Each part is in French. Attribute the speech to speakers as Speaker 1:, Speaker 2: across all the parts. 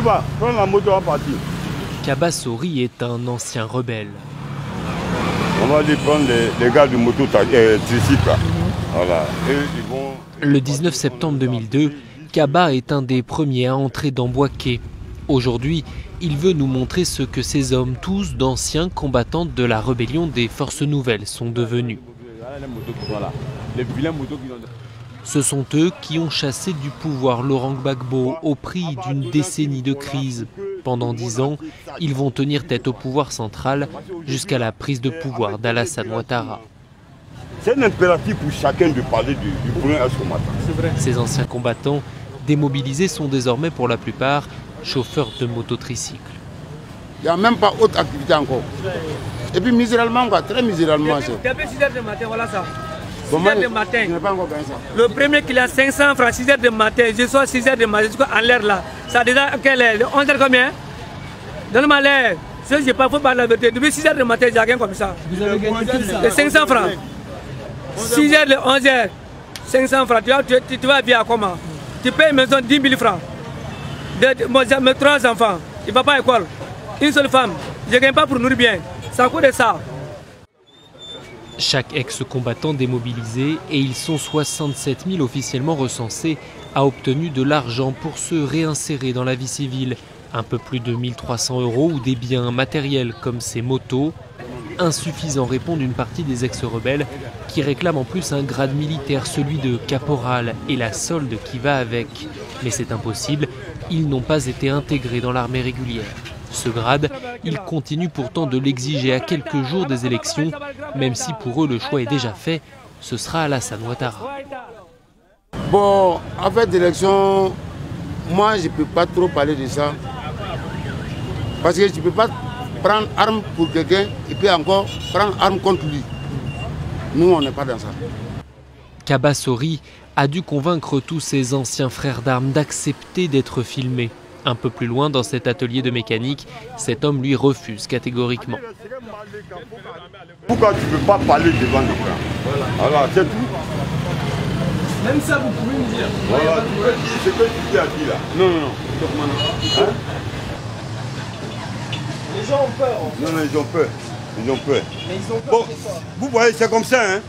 Speaker 1: vas, prends la moto, on va partir.
Speaker 2: Kaba Sori est un ancien rebelle.
Speaker 1: On va aller prendre les gars de moto tricycle. Voilà. Et ils vont...
Speaker 2: Le 19 septembre 2002, Kaba est un des premiers à entrer dans Bouaké. Aujourd'hui, il veut nous montrer ce que ces hommes, tous d'anciens combattants de la rébellion des Forces Nouvelles, sont devenus. Ce sont eux qui ont chassé du pouvoir Laurent Gbagbo au prix d'une décennie de crise. Pendant 10 ans, ils vont tenir tête au pouvoir central jusqu'à la prise de pouvoir d'Alassane Ouattara.
Speaker 1: C'est un impératif pour chacun de parler du premier combattant.
Speaker 2: Ces anciens combattants, démobilisés, sont désormais pour la plupart chauffeurs de mototricycles.
Speaker 3: Il n'y a même pas autre activité encore. Et puis miséralement, très miséralement.
Speaker 4: Depuis 6 h du matin, voilà ça. 6
Speaker 3: Comment
Speaker 4: h du matin.
Speaker 3: Je n'ai pas encore gagné ça.
Speaker 4: Le premier qui a 500 francs, 6 h du matin, je sois 6 h du matin, je suis en l'air là. Ça a déjà, quelle est 11 h combien? Donne-moi l'air. Si je n'ai pas, il faut parler la vérité. Depuis 6 h du matin, j'ai gagné comme ça. Vous avez gagné tout ça? 500 francs. 6 h de 11 h, 500 francs. Tu vas bien comment? Tu payes une maison 10 000 francs. Moi, j'ai mes 3 enfants. Il ne va pas à l'école. Une seule femme. Je ne gagne pas pour nourrir bien. Ça coûte de ça.
Speaker 2: Chaque ex-combattant démobilisé, et ils sont 67 000 officiellement recensés, a obtenu de l'argent pour se réinsérer dans la vie civile. Un peu plus de 1 300 € ou des biens matériels comme ces motos. Insuffisant, répondent une partie des ex-rebelles qui réclament en plus un grade militaire, celui de caporal, et la solde qui va avec. Mais c'est impossible, ils n'ont pas été intégrés dans l'armée régulière. Ce grade, ils continuent pourtant de l'exiger à quelques jours des élections, même si pour eux le choix est déjà fait, ce sera Alassane Ouattara.
Speaker 3: Bon, en fait, d'élection, moi je ne peux pas trop parler de ça. Parce que je ne peux pas prendre arme pour quelqu'un et puis encore prendre arme contre lui. Nous, on n'est pas dans ça.
Speaker 2: Kaba Sori a dû convaincre tous ses anciens frères d'armes d'accepter d'être filmés. Un peu plus loin, dans cet atelier de mécanique, cet homme lui refuse catégoriquement.
Speaker 1: Pourquoi tu ne peux pas parler devant l'écran? Voilà, c'est tout.
Speaker 4: Même ça, vous pouvez me dire.
Speaker 1: Voilà, tu peux dire ce que tu as dit là.
Speaker 3: Non, non, non.
Speaker 1: Hein?
Speaker 4: Les gens ont peur.
Speaker 1: Non, non, ils ont peur. Ils ont peur.
Speaker 4: Mais ils ont peur.
Speaker 1: Bon, vous voyez, c'est comme ça, hein.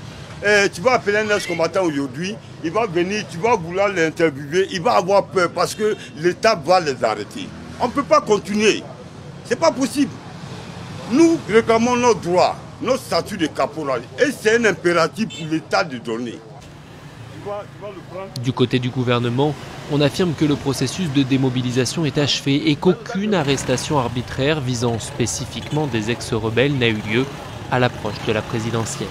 Speaker 1: Tu vas appeler un ex-combattant aujourd'hui, il va venir, tu vas vouloir l'interviewer, il va avoir peur parce que l'État va les arrêter. On ne peut pas continuer. Ce n'est pas possible. Nous réclamons nos droits, notre statut de caporal. Et c'est un impératif pour l'État de donner.
Speaker 2: Du côté du gouvernement, on affirme que le processus de démobilisation est achevé et qu'aucune arrestation arbitraire visant spécifiquement des ex-rebelles n'a eu lieu à l'approche de la présidentielle.